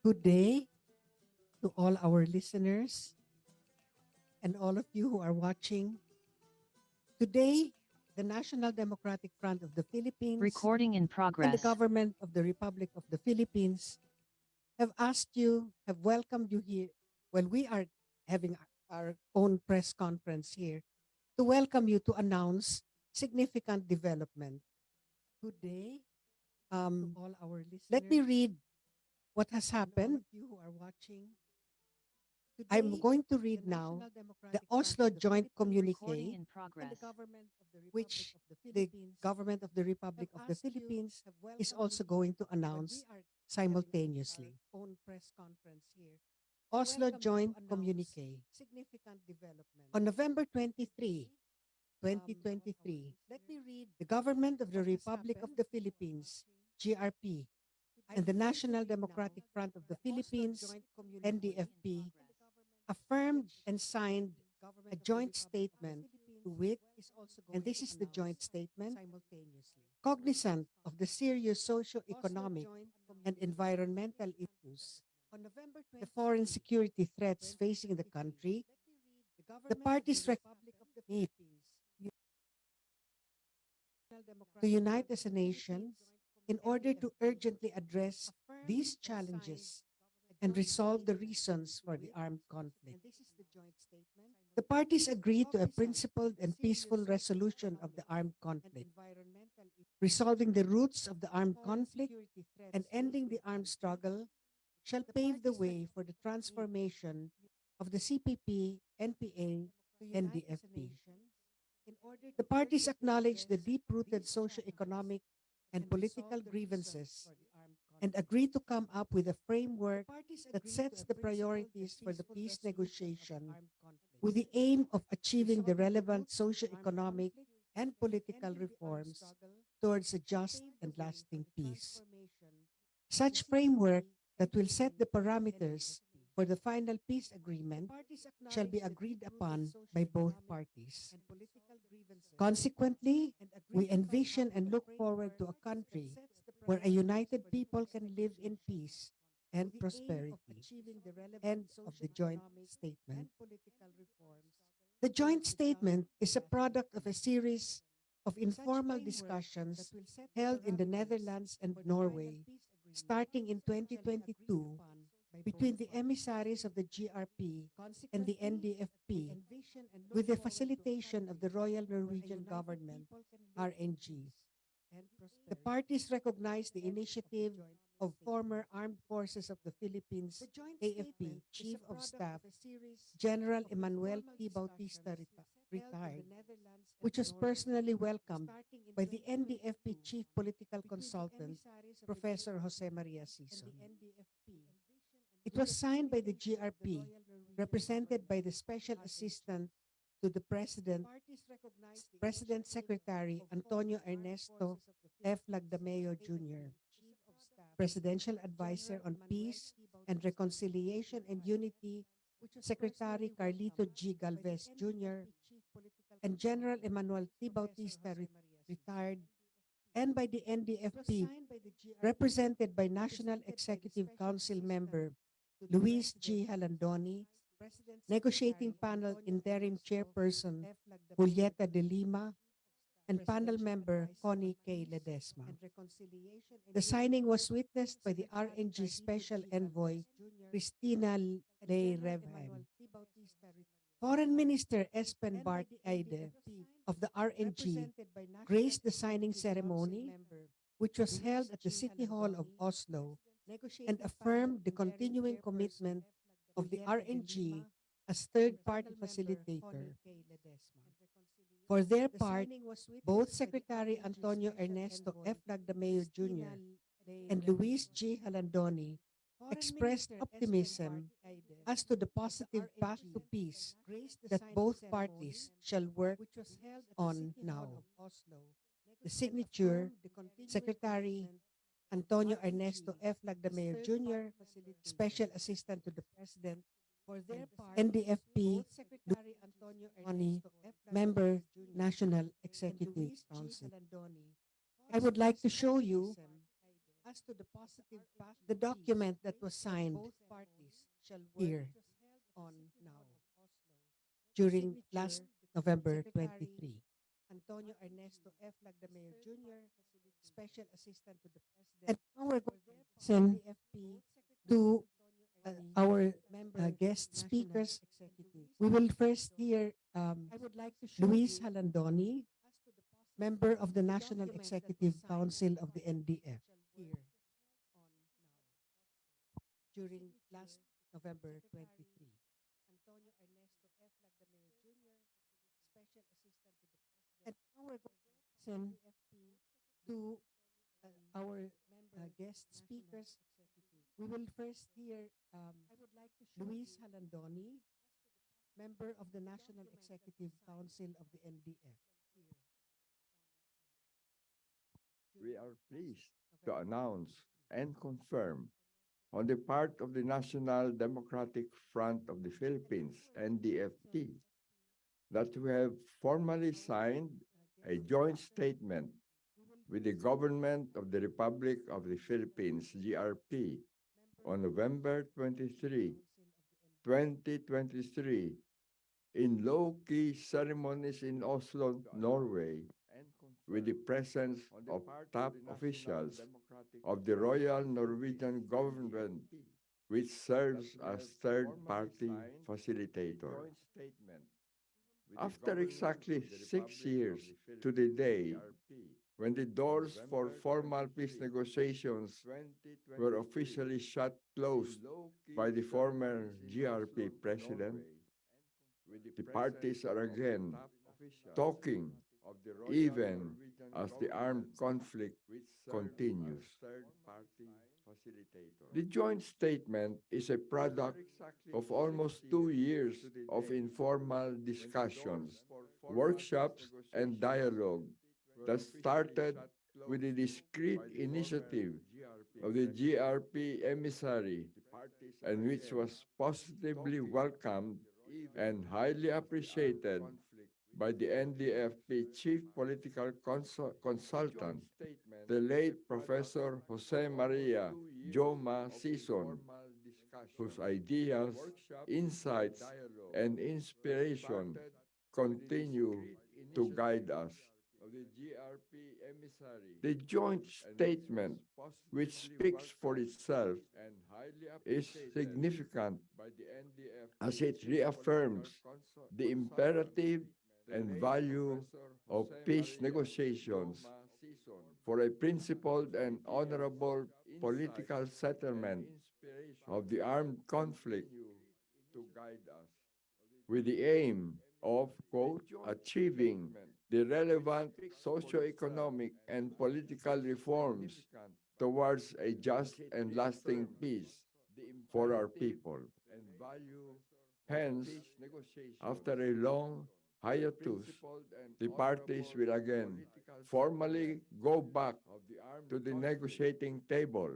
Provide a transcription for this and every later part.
Good day to all our listeners and all of you who are watching. Today, the National Democratic Front of the Philippines Recording in and the progress. government of the Republic of the Philippines have welcomed you here. Well, we are having our own press conference here to welcome you to announce significant development. Good day to all our listeners. Let me read what has happened. You who are watching. I'm going to read now the Oslo Joint Recording Communique, in progress. which the government of the Republic of the Philippines is also going to announce simultaneously. Oslo Joint Communique. On November 23, 2023, the government of the Republic of the Philippines, GRP, and the National Democratic Front of the Philippines, NDFP, affirmed and signed a joint statement to wit, and this is the joint statement, cognizant of the serious socio-economic and environmental issues, the foreign security threats facing the country, the parties recommend to unite as a nation in order to urgently address these challenges and resolve the reasons for the armed conflict. The parties agreed to a principled and peaceful resolution of the armed conflict, resolving the roots of the armed conflict and ending the armed struggle shall pave the way for the transformation of the CPP, NPA, and DFP. The parties acknowledge the deep-rooted socio-economic and political grievances and agree to come up with a framework that sets the priorities for the peace negotiation with the aim of achieving the relevant socio-economic and political reforms towards a just and lasting peace. Such framework that will set the parameters for the final peace agreement shall be agreed upon by both parties. Consequently, we envision and look forward to a country where a united people can live in peace and prosperity. End of the joint statement. The joint statement is a product of a series of informal discussions held in the Netherlands and Norway starting in 2022 between the emissaries of the GRP and the NDFP with the facilitation of the Royal Norwegian Government, RNG. The parties recognize the initiative of former Armed Forces of the Philippines, AFP, Chief of Staff, General Emmanuel T. Bautista retired, which was personally welcomed by the NDFP Chief Political Consultant, Professor Jose Maria Sison. It was signed by the GRP, represented by the Special Assistant to the President Secretary Antonio Ernesto F. Lagdameo Jr., Presidential Advisor on Peace and Reconciliation and Unity, Secretary Carlito G. Galvez Jr., and General Emmanuel T. Bautista retired, and by the NDFP, represented by National Executive Council member Luis G. Halandoni, Negotiating Panel Interim Chairperson Julieta de Lima, and panel member Connie K. Ledesma. The signing was witnessed by the RNG Special Envoy Cristina Ley Revheim. Foreign Minister Espen Barth Eide of the RNG graced the signing ceremony, which was held at the City Hall of Oslo, and affirmed the continuing commitment of the RNG as third-party facilitator. For their part, both Secretary Antonio Ernesto F. Lagdameo Jr. and Luis G. Halandoni expressed optimism as to the positive path to peace that both parties shall work on now. The signature, Secretary Antonio Ernesto F. Lagdameo Jr., Special Assistant to the President, NDFP, Tony, Member, National Executive Council. I would like to show you the document that was signed here on now during last November 23. Antonio Ernesto F. Lagdameo Jr., Special Assistant to the President. And now we're going to listen to our guest speakers. We will first hear Luis Halandoni, member of the National Executive Council of the NDF during last November 23. Antonio Ernesto F. Lagdameo Jr., Special Assistant to the President. And now we're going to listen to our guest speakers. We will first hear Luis Halandoni, member of the National Executive Council of the NDF. We are pleased to announce and confirm on the part of the National Democratic Front of the Philippines, NDFP, that we have formally signed a joint statement with the Government of the Republic of the Philippines, GRP, on November 23, 2023, in low-key ceremonies in Oslo, Norway, with the presence of top officials of the Royal Norwegian Government, which serves as third-party facilitator. After exactly 6 years to the day when the doors for formal peace negotiations were officially shut closed by the former GRP president, the parties are again talking even as the armed conflict continues. The joint statement is a product of almost 2 years of informal discussions, workshops, and dialogue that started with the discreet initiative of the GRP emissary, and which was positively welcomed and highly appreciated by the NDFP Chief Political Consultant, the late Professor Jose Maria Joma Sison, whose ideas, insights, and inspiration continue to guide us. The joint statement, which speaks for itself, is significant as it reaffirms the imperative and value of peace negotiations for a principled and honorable political settlement of the armed conflict with the aim of, quote, achieving the relevant socio-economic and political reforms towards a just and lasting peace for our people. Hence, after a long hiatus, the parties will again formally go back to the negotiating table,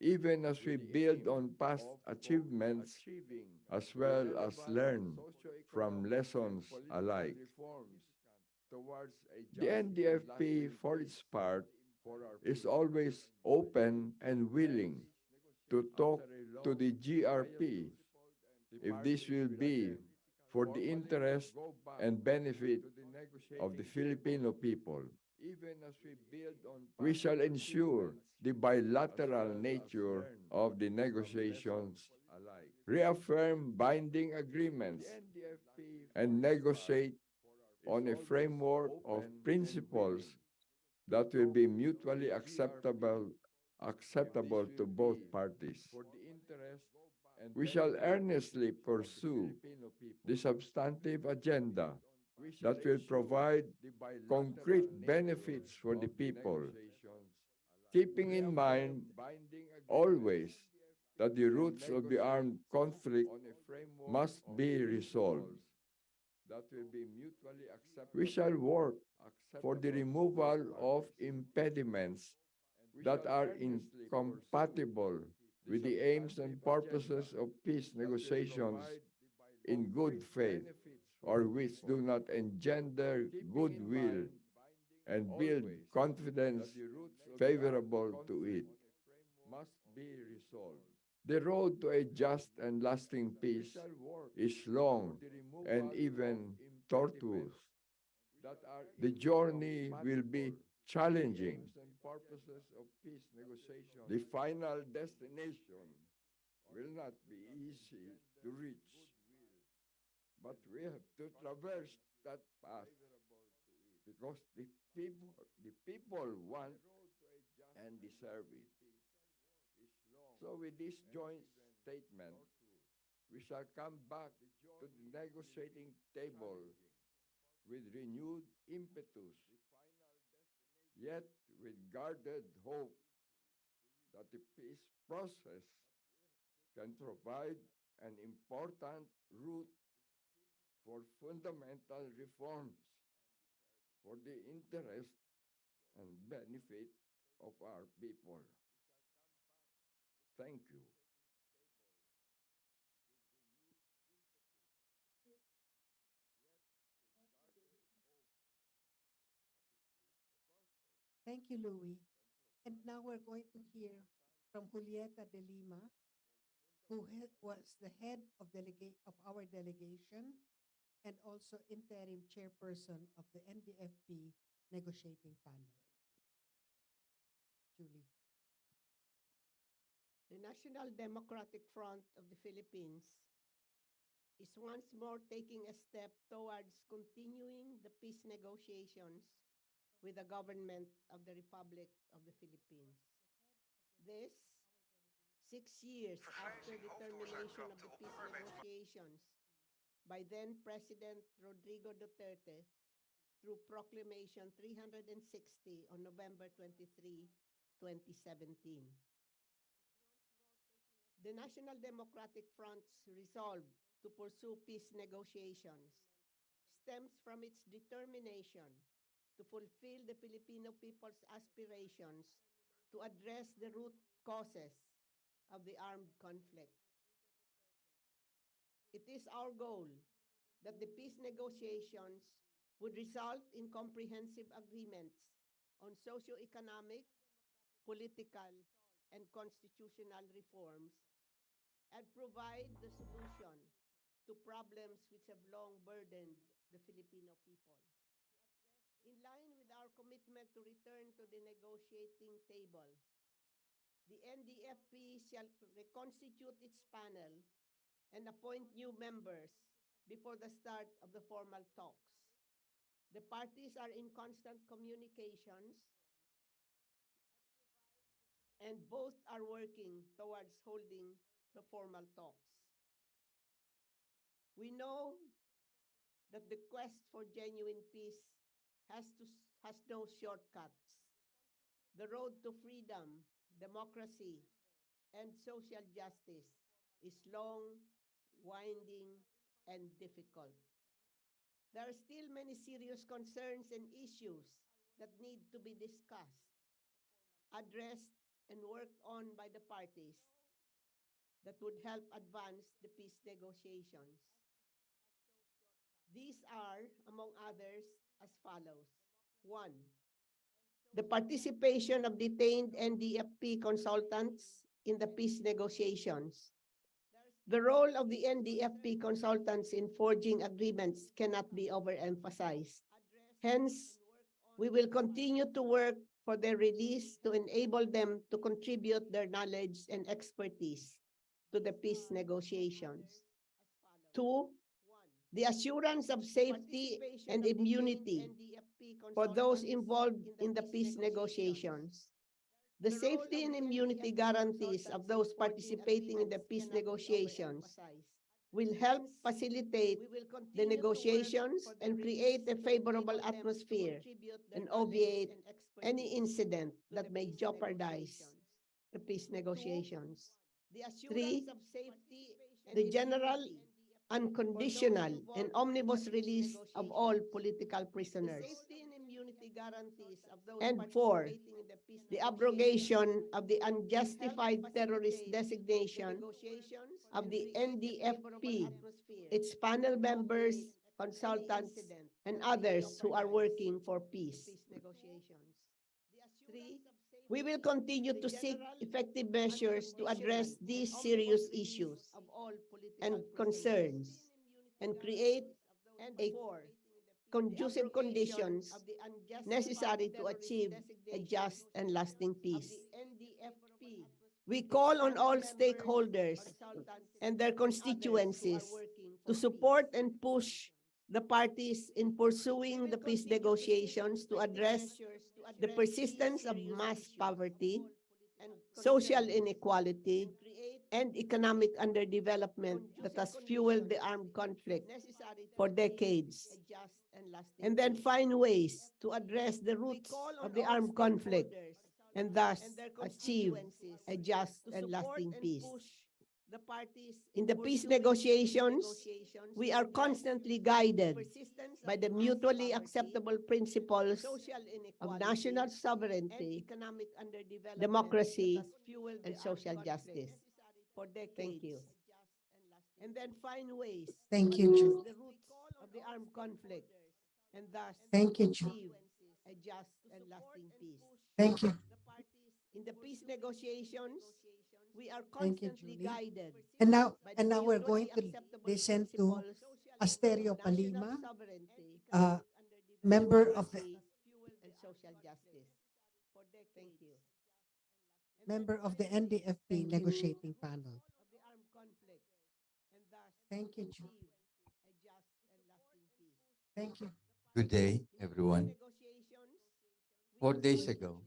even as we build on past achievements as well as learn from lessons alike. The NDFP, for its part, is always open and willing to talk to the GRP if this will be for the interest and benefit of the Filipino people. We shall ensure the bilateral nature of the negotiations, reaffirm binding agreements, and negotiate on a framework of principles that will be mutually acceptable to both parties. We shall earnestly pursue the substantive agenda that will provide concrete benefits for the people, keeping in mind always that the roots of the armed conflict must be resolved. We shall work for the removal of impediments that are incompatible with the aims and purposes of peace negotiations in good faith, or which do not engender goodwill and build confidence favorable to it must be resolved. The road to a just and lasting peace is long and even tortuous. The journey will be challenging. The final destination will not be easy to reach, but we have to traverse that path because the people want and deserve it. So with this joint statement, we shall come back to the negotiating table with renewed impetus, yet with guarded hope that the peace process can provide an important route for fundamental reforms for the interest and benefit of our people. Thank you. Thank you, Louis. And now we're going to hear from Julieta de Lima, who was the head of of our delegation and also interim chairperson of the NDFP negotiating panel. Julie. The National Democratic Front of the Philippines is once more taking a step towards continuing the peace negotiations with the government of the Republic of the Philippines. This, 6 years after the termination of the peace negotiations by then President Rodrigo Duterte through Proclamation 360 on November 23, 2017. The National Democratic Front's resolve to pursue peace negotiations stems from its determination to fulfill the Filipino people's aspirations to address the root causes of the armed conflict. It is our goal that the peace negotiations would result in comprehensive agreements on socio-economic, political, and constitutional reforms and provide the solution to problems which have long burdened the Filipino people. In line with our commitment to return to the negotiating table, the NDFP shall reconstitute its panel and appoint new members before the start of the formal talks. The parties are in constant communications and both are working towards holding the formal talks. We know that the quest for genuine peace has no shortcuts. The road to freedom, democracy, and social justice is long, winding, and difficult. There are still many serious concerns and issues that need to be discussed, addressed, and worked on by the parties that would help advance the peace negotiations. These are, among others, as follows. One, the participation of detained NDFP consultants in the peace negotiations. The role of the NDFP consultants in forging agreements cannot be overemphasized. Hence, we will continue to work for their release to enable them to contribute their knowledge and expertise to the peace negotiations. Two, the assurance of safety and immunity for those involved in the peace negotiations. The safety and immunity guarantees of those participating in the peace negotiations will help facilitate the negotiations and create a favorable atmosphere and obviate any incident that may jeopardize the peace negotiations. Three, the general, unconditional, and omnibus release of all political prisoners. And four, the abrogation of the unjustified terrorist designation of the NDFP, its panel members, consultants, and others who are working for peace. Three, we will continue to seek effective measures to address these serious issues and concerns and create a conducive conditions necessary to achieve a just and lasting peace. We call on all stakeholders and their constituencies to support and push the parties in pursuing the peace negotiations to address the persistence of mass poverty, social inequality, and economic underdevelopment that has fueled the armed conflict for decades, and then find ways to address the roots of the armed conflict and thus achieve a just and lasting peace. In the peace negotiations, we are constantly guided by the mutually acceptable principles of national sovereignty, democracy, and social justice. Thank you. And then find ways Thank to you, address Julie. the roots of the armed conflict and thus Thank you, Julie. achieve a just and lasting peace. Thank you. In the peace negotiations, we are Thank you, constantly Julie. guided by the And now we're going mutually to acceptable listen to principles Asterio of national Palima, sovereignty, uh, member of the democracy, and social justice. Thank you. NDFP Thank you. negotiating panel. Of the armed conflict and thus Thank you, Julie. achieve a just and lasting peace. Thank you. Good day, everyone. 4 days ago,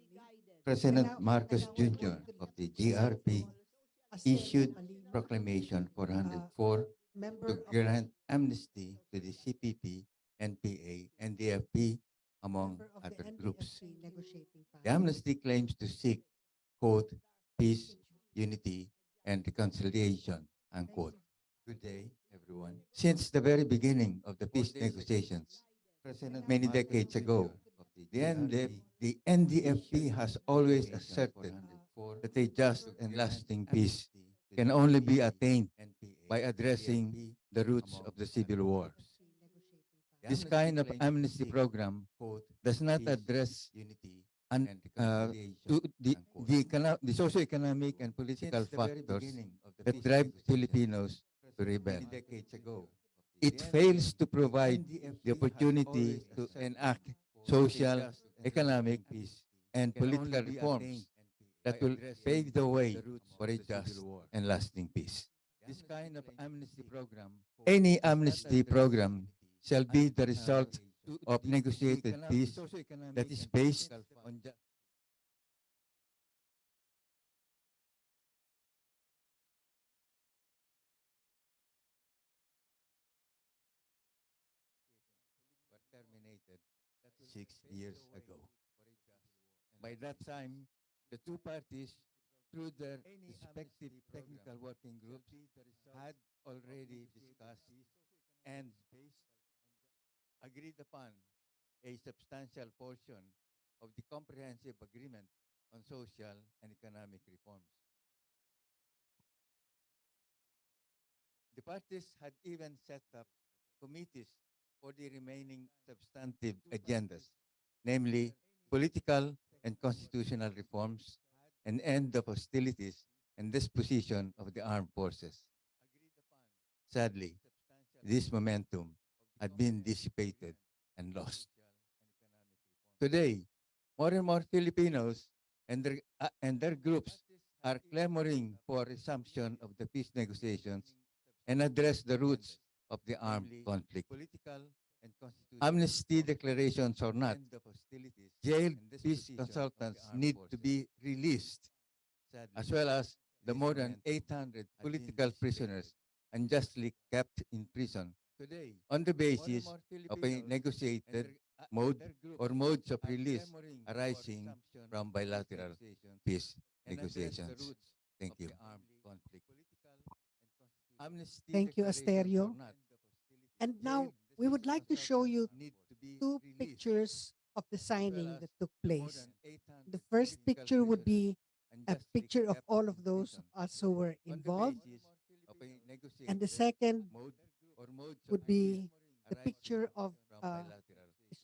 President And Marcos now we're going Jr. to of the listen to GRP Asterio issued Palima, Proclamation 404 member to of grant amnesty to the CPP, NPA, NDFP, among the other groups. NDFP negotiating The panel. amnesty claims to seek, quote, peace, unity, and reconciliation, unquote. Good day, everyone. Since the very beginning of the peace negotiations, many decades ago, the NDFP has always asserted that a just and lasting peace can only be attained by addressing the roots of the civil war. This kind of amnesty program does not address the socio-economic and political factors that drive Filipinos to rebel. It fails to provide the opportunity to enact social, economic, and political reforms that will pave the way for a just and lasting peace. Any amnesty program shall be the result of negotiated peace that is based on were terminated 6 years ago. By that time, the two parties, through their respective technical working groups, had already discussed and agreed upon a substantial portion of the comprehensive agreement on social and economic reforms. The parties had even set up committees for the remaining substantive agendas, namely political and constitutional reforms, and end of hostilities and disposition of the armed forces. Sadly, this momentum had been dissipated and lost. Today, more and more Filipinos and their groups are clamoring for resumption of the peace negotiations and address the roots of the armed conflict. Amnesty declarations or not, jailed peace consultants need to be released, as well as the more than 800 political prisoners unjustly kept in prison on the basis of a negotiated mode or modes of release arising from bilateral peace negotiations. Thank you. Thank you, Asterio. And now we would like to show you two pictures of the signing that took place. The first picture would be a picture of all of those of us who were involved, and the second would be the arises picture of from bilateral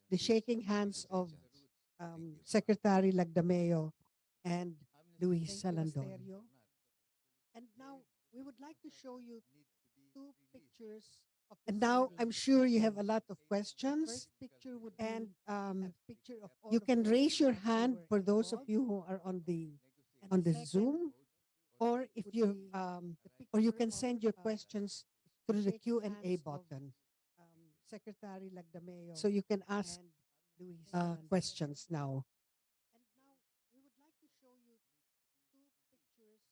the peace shaking hands of negotiations. Thank you. Secretary Lagdameo and Amnesty Luis or Salandon. not, And now we would like to show you need to be two released. pictures of and now I'm sure you have a lot of questions Picture would and picture of you can raise your hand for those of you who are on the Zoom, or if you or you can send your questions through the Q&A button. Secretary Lagdameo. So you can ask questions now.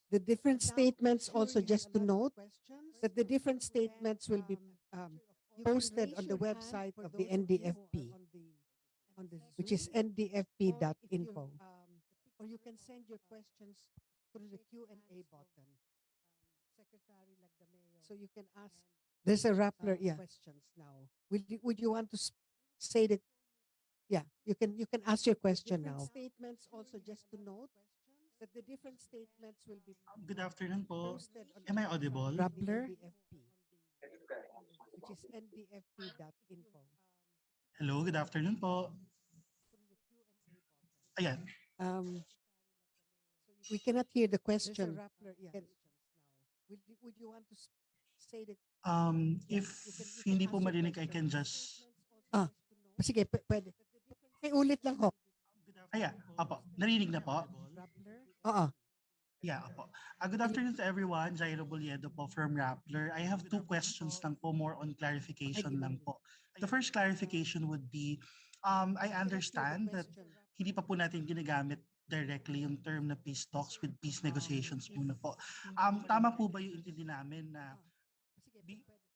The different statements also, just to note that the different statements will be posted on the website of the NDFP, which is ndfp.info. Or you can send your questions through the Q&A button. Secretary Lagdameo. So you can ask. There's a Rappler, yeah. Questions now. Would you want to say that? Yeah, you can ask your question now. Statements also, just to note that the different statements will be Good afternoon po. posted on Am I audible? Rappler, which is ndfp.info. Hello, good afternoon po. Ayan. Um, we cannot hear the question. Can- would you want to say that? If you can hindi ask po your marinig, I question. can just... Ah, sige, pwede. Ulit lang ho. Ayan, apo. Narinig na po? Oo. Yeah, apo. Good afternoon to everyone. Jairo Boliedo po from Rappler. I have two questions lang po, more on clarification lang po. The first clarification would be, I understand that hindi pa po natin ginagamit directly yung term na peace talks with peace negotiations muna po. Tama po ba yung intindi namin na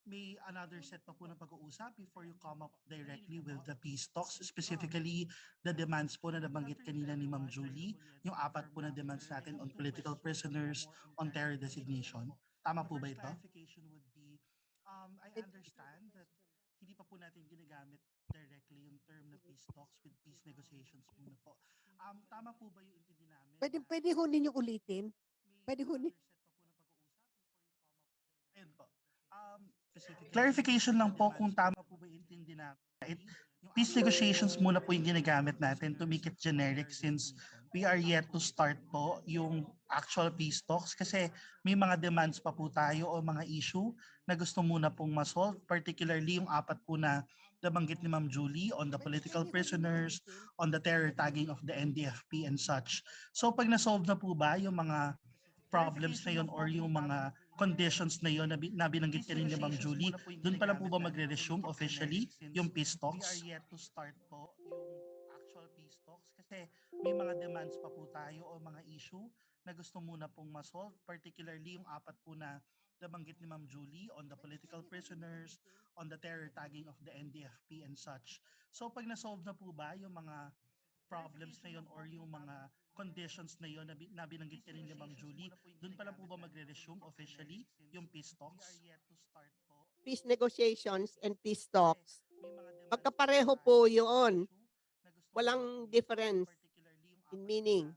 may another set pa po ng pag-uusap before you come up directly with the peace talks, specifically the demands po na nabanggit kanina ni Ma'am Julie, yung apat po na demands natin on political prisoners, on terror designation. Tama po ba ito? I understand that hindi pa po natin ginagamit directly yung term na peace talks with peace negotiations muna po. Tama po ba yung intindi namin? Pwede ho ninyo ulitin. Pwede ho Another set pa po ng pag-uusap before you come up directly. Ayun po. Clarification lang po kung tama po ba yung intindi namin. Peace negotiations muna po yung ginagamit natin to make it generic since we are yet to start po yung actual peace talks kasi may mga demands pa po tayo o mga issue na gusto muna pong ma-solve, particularly yung apat po na nabanggit ni Ma'am Julie on the political prisoners, on the terror tagging of the NDFP and such. So pag na-solve na po ba yung mga problems na yun or yung mga conditions na yun na binanggit ka rin ni Ma'am Julie, doon pa lang po ba magre-resume officially yung peace talks? We are yet to start po yung actual peace talks kasi may mga demands pa po tayo o mga issue na gusto muna pong ma-solve, particularly yung apat po na nabanggit ni Ma'am Julie on the political prisoners, on the terror tagging of the NDFP and such. So pag na-solve na po ba yung mga problems na yun or yung mga conditions na yun na binanggit ka rin ni Ma'am Julie, doon pa lang po ba magre-resume officially yung peace talks? Peace negotiations and peace talks. Magkapareho po yun. Walang difference in meaning.